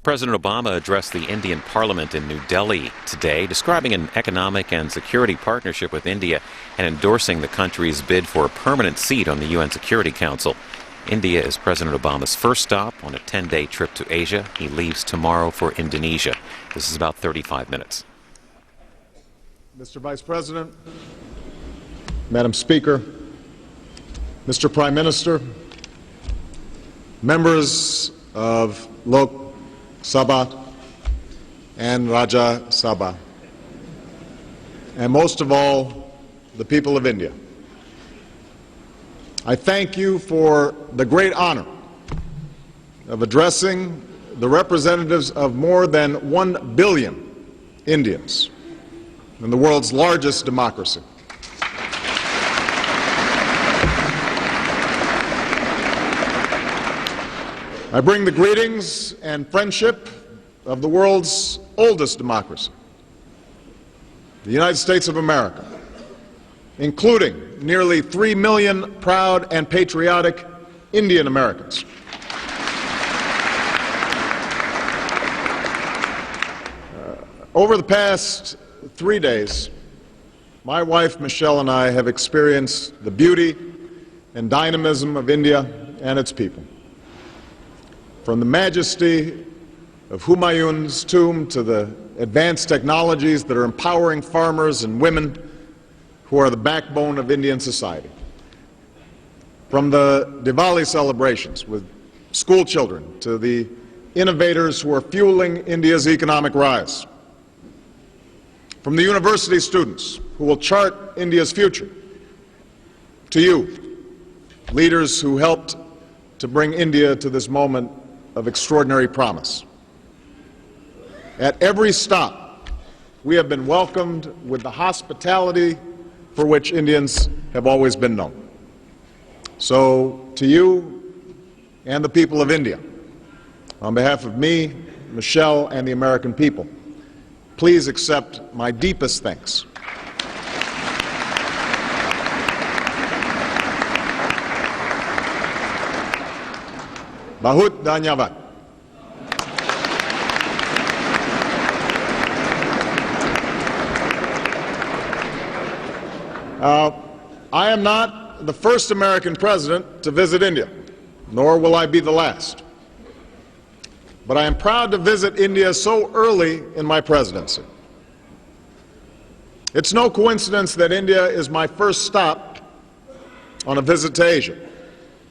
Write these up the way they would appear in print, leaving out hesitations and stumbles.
President Obama addressed the Indian Parliament in New Delhi today, describing an economic and security partnership with India and endorsing the country's bid for a permanent seat on the UN Security Council. India is President Obama's first stop on a 10-day trip to Asia. He leaves tomorrow for Indonesia. This is about 35 minutes. Mr. Vice President, Madam Speaker, Mr. Prime Minister, members of Lok Sabha and Rajya Sabha, and most of all, the people of India, I thank you for the great honor of addressing the representatives of more than 1 billion Indians in the world's largest democracy. I bring the greetings and friendship of the world's oldest democracy, the United States of America, including nearly 3 million proud and patriotic Indian Americans. Over the past 3 days, my wife Michelle and I have experienced the beauty and dynamism of India and its people. From the majesty of Humayun's tomb to the advanced technologies that are empowering farmers and women who are the backbone of Indian society. From the Diwali celebrations with school children to the innovators who are fueling India's economic rise. From the university students who will chart India's future, to you, leaders who helped to bring India to this moment of extraordinary promise. At every stop, we have been welcomed with the hospitality for which Indians have always been known. So, to you and the people of India, on behalf of me, Michelle, and the American people, please accept my deepest thanks. Bahut dhanyavad. I am not the first American president to visit India, nor will I be the last. But I am proud to visit India so early in my presidency. It's no coincidence that India is my first stop on a visit to Asia,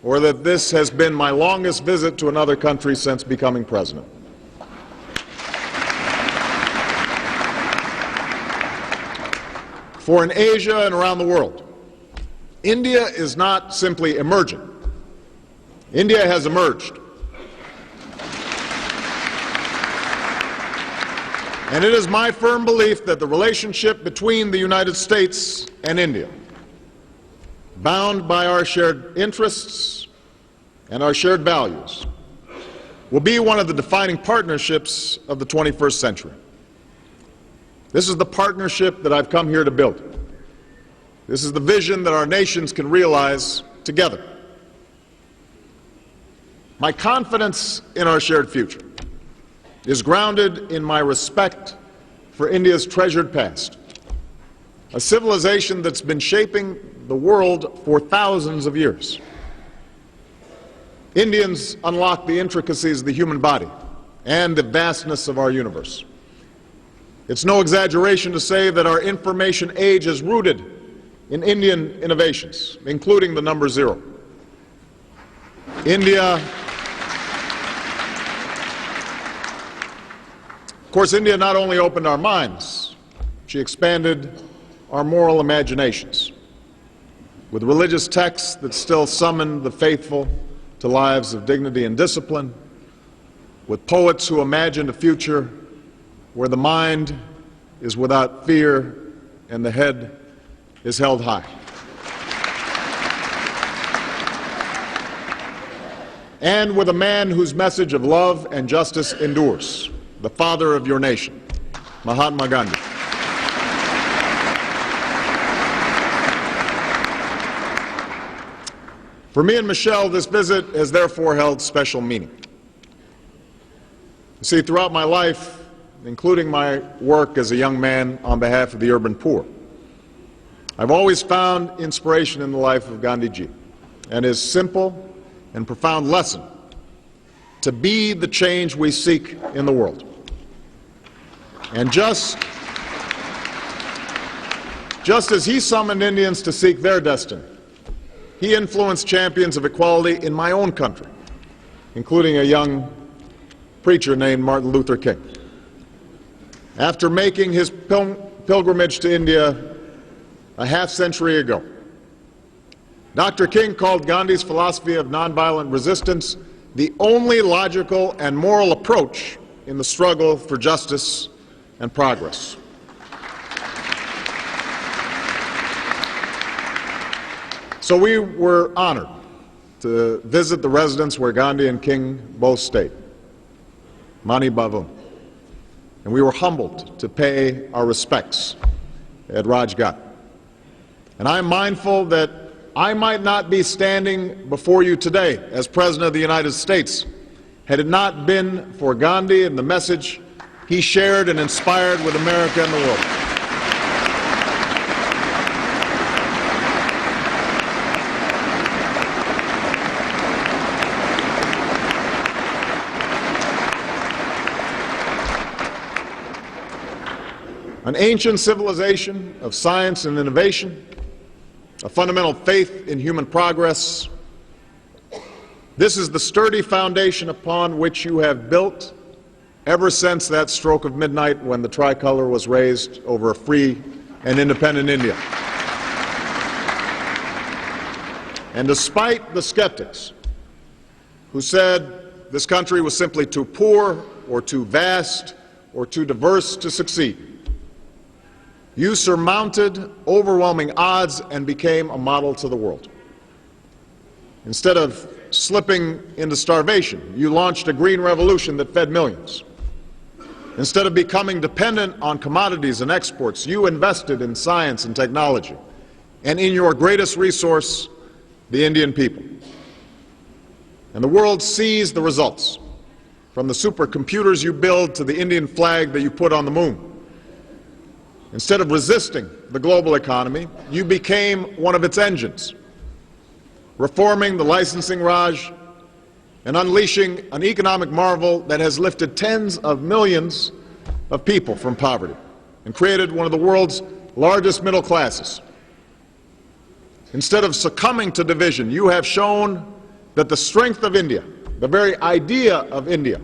or that this has been my longest visit to another country since becoming president. For in Asia and around the world, India is not simply emerging. India has emerged. And it is my firm belief that the relationship between the United States and India, bound by our shared interests and our shared values, will be one of the defining partnerships of the 21st century. This is the partnership that I've come here to build. This is the vision that our nations can realize together. My confidence in our shared future is grounded in my respect for India's treasured past, a civilization that's been shaping the world for thousands of years. Indians unlocked the intricacies of the human body and the vastness of our universe. It's no exaggeration to say that our information age is rooted in Indian innovations, including the number zero. India, of course, India not only opened our minds, she expanded our moral imaginations with religious texts that still summon the faithful to lives of dignity and discipline, with poets who imagined a future where the mind is without fear and the head is held high. And with a man whose message of love and justice endures, the father of your nation, Mahatma Gandhi. For me and Michelle, this visit has therefore held special meaning. See, throughout my life, including my work as a young man on behalf of the urban poor, I've always found inspiration in the life of Gandhiji and his simple and profound lesson to be the change we seek in the world. And just as he summoned Indians to seek their destiny, he influenced champions of equality in my own country, including a young preacher named Martin Luther King. After making his pilgrimage to India a half-century ago, Dr. King called Gandhi's philosophy of nonviolent resistance the only logical and moral approach in the struggle for justice and progress. So we were honored to visit the residence where Gandhi and King both stayed, Mani Bhavan, and we were humbled to pay our respects at Rajghat. And I'm mindful that I might not be standing before you today as President of the United States had it not been for Gandhi and the message he shared and inspired with America and the world. An ancient civilization of science and innovation, a fundamental faith in human progress. This is the sturdy foundation upon which you have built ever since that stroke of midnight when the tricolor was raised over a free and independent India. And despite the skeptics who said this country was simply too poor or too vast or too diverse to succeed, you surmounted overwhelming odds and became a model to the world. Instead of slipping into starvation, you launched a green revolution that fed millions. Instead of becoming dependent on commodities and exports, you invested in science and technology, and in your greatest resource, the Indian people. And the world sees the results, from the supercomputers you build to the Indian flag that you put on the moon. Instead of resisting the global economy, you became one of its engines, reforming the licensing Raj and unleashing an economic marvel that has lifted tens of millions of people from poverty and created one of the world's largest middle classes. Instead of succumbing to division, you have shown that the strength of India, the very idea of India,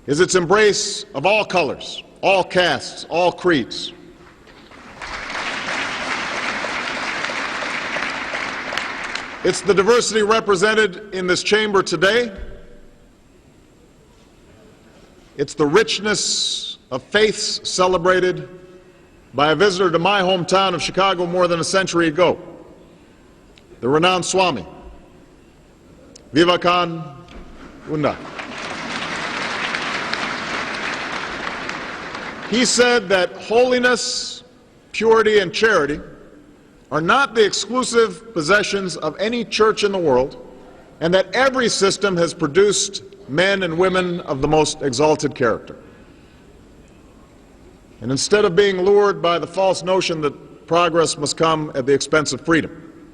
is its embrace of all colors, all castes, all creeds. It's the diversity represented in this chamber today. It's the richness of faiths celebrated by a visitor to my hometown of Chicago more than a century ago, the renowned Swami Vivekananda. He said that holiness, purity, and charity are not the exclusive possessions of any church in the world, and that every system has produced men and women of the most exalted character. And instead of being lured by the false notion that progress must come at the expense of freedom,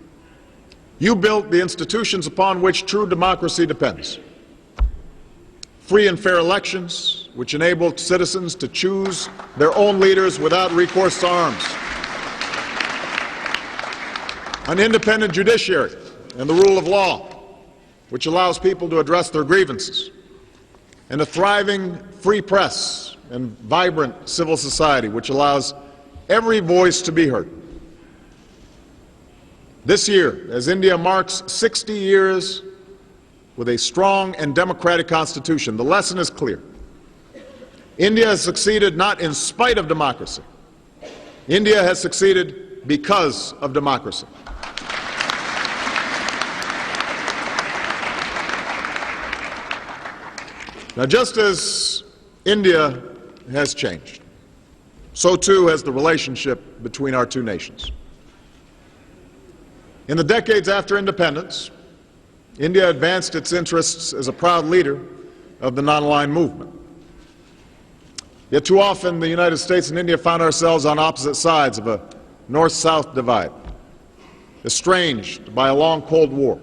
you built the institutions upon which true democracy depends. Free and fair elections, which enabled citizens to choose their own leaders without recourse to arms. An independent judiciary and the rule of law, which allows people to address their grievances. And a thriving free press and vibrant civil society, which allows every voice to be heard. This year, as India marks 60 years with a strong and democratic constitution, the lesson is clear. India has succeeded not in spite of democracy. India has succeeded because of democracy. Now, just as India has changed, so too has the relationship between our two nations. In the decades after independence, India advanced its interests as a proud leader of the non-aligned movement. Yet too often the United States and India found ourselves on opposite sides of a north-south divide, estranged by a long Cold War.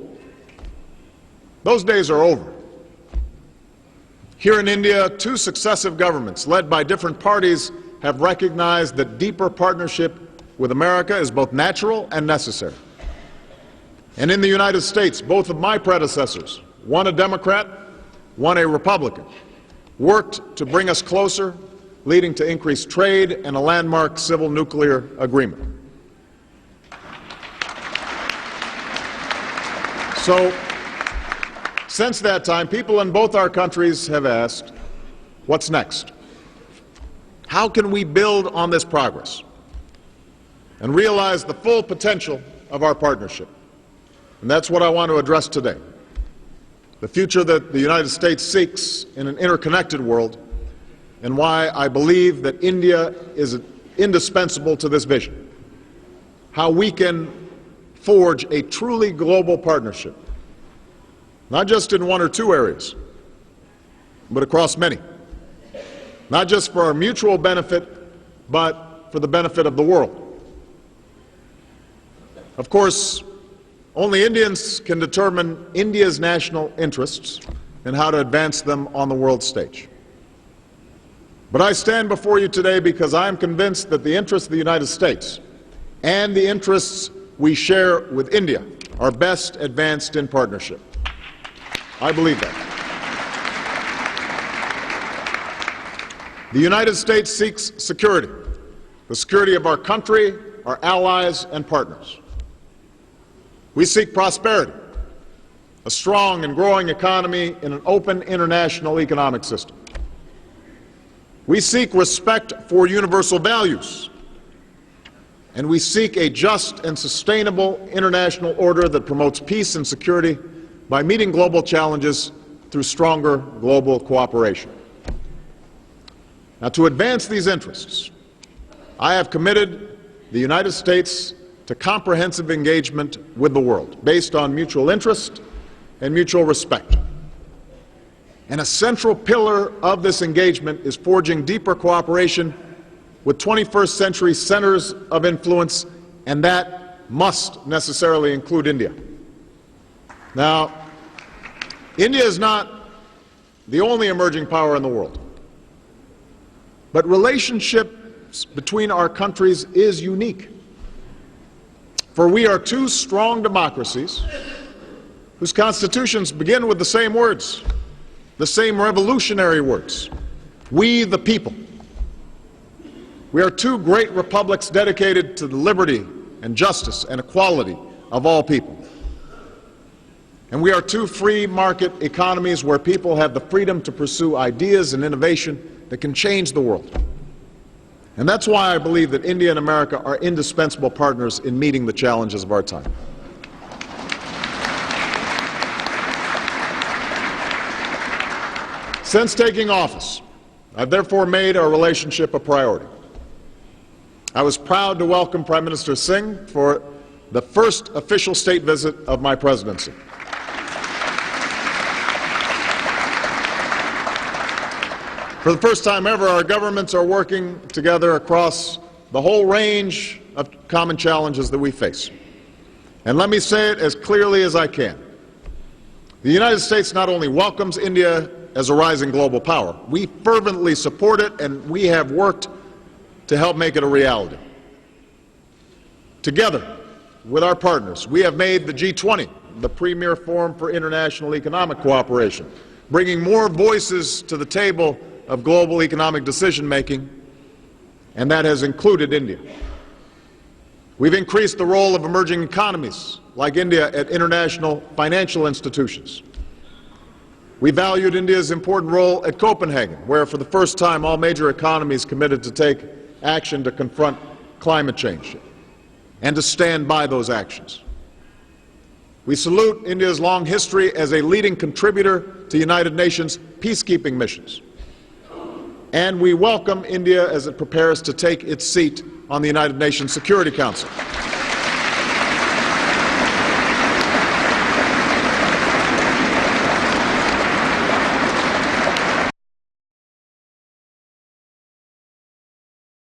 Those days are over. Here in India, two successive governments, led by different parties, have recognized that deeper partnership with America is both natural and necessary. And in the United States, both of my predecessors, one a Democrat, one a Republican, worked to bring us closer, leading to increased trade and a landmark civil nuclear agreement. So, since that time, people in both our countries have asked, what's next? How can we build on this progress and realize the full potential of our partnership? And that's what I want to address today. The future that the United States seeks in an interconnected world, and why I believe that India is indispensable to this vision. How we can forge a truly global partnership, not just in one or two areas, but across many. Not just for our mutual benefit, but for the benefit of the world. Of course, only Indians can determine India's national interests and how to advance them on the world stage. But I stand before you today because I am convinced that the interests of the United States and the interests we share with India are best advanced in partnership. I believe that. The United States seeks security, the security of our country, our allies, and partners. We seek prosperity, a strong and growing economy in an open international economic system. We seek respect for universal values, and we seek a just and sustainable international order that promotes peace and security by meeting global challenges through stronger global cooperation. Now, to advance these interests, I have committed the United States to comprehensive engagement with the world based on mutual interest and mutual respect. And a central pillar of this engagement is forging deeper cooperation with 21st century centers of influence, and that must necessarily include India. Now, India is not the only emerging power in the world, but relationships between our countries is unique. For we are two strong democracies whose constitutions begin with the same words, the same revolutionary words: we the people. We are two great republics dedicated to the liberty and justice and equality of all people. And we are two free market economies where people have the freedom to pursue ideas and innovation that can change the world. And that's why I believe that India and America are indispensable partners in meeting the challenges of our time. Since taking office, I've therefore made our relationship a priority. I was proud to welcome Prime Minister Singh for the first official state visit of my presidency. For the first time ever, our governments are working together across the whole range of common challenges that we face. And let me say it as clearly as I can. The United States not only welcomes India as a rising global power, we fervently support it, and we have worked to help make it a reality. Together with our partners, we have made the G20 the premier forum for international economic cooperation, bringing more voices to the table of global economic decision-making, and that has included India. We've increased the role of emerging economies like India at international financial institutions. We valued India's important role at Copenhagen, where for the first time all major economies committed to take action to confront climate change and to stand by those actions. We salute India's long history as a leading contributor to United Nations peacekeeping missions. And we welcome India as it prepares to take its seat on the United Nations Security Council.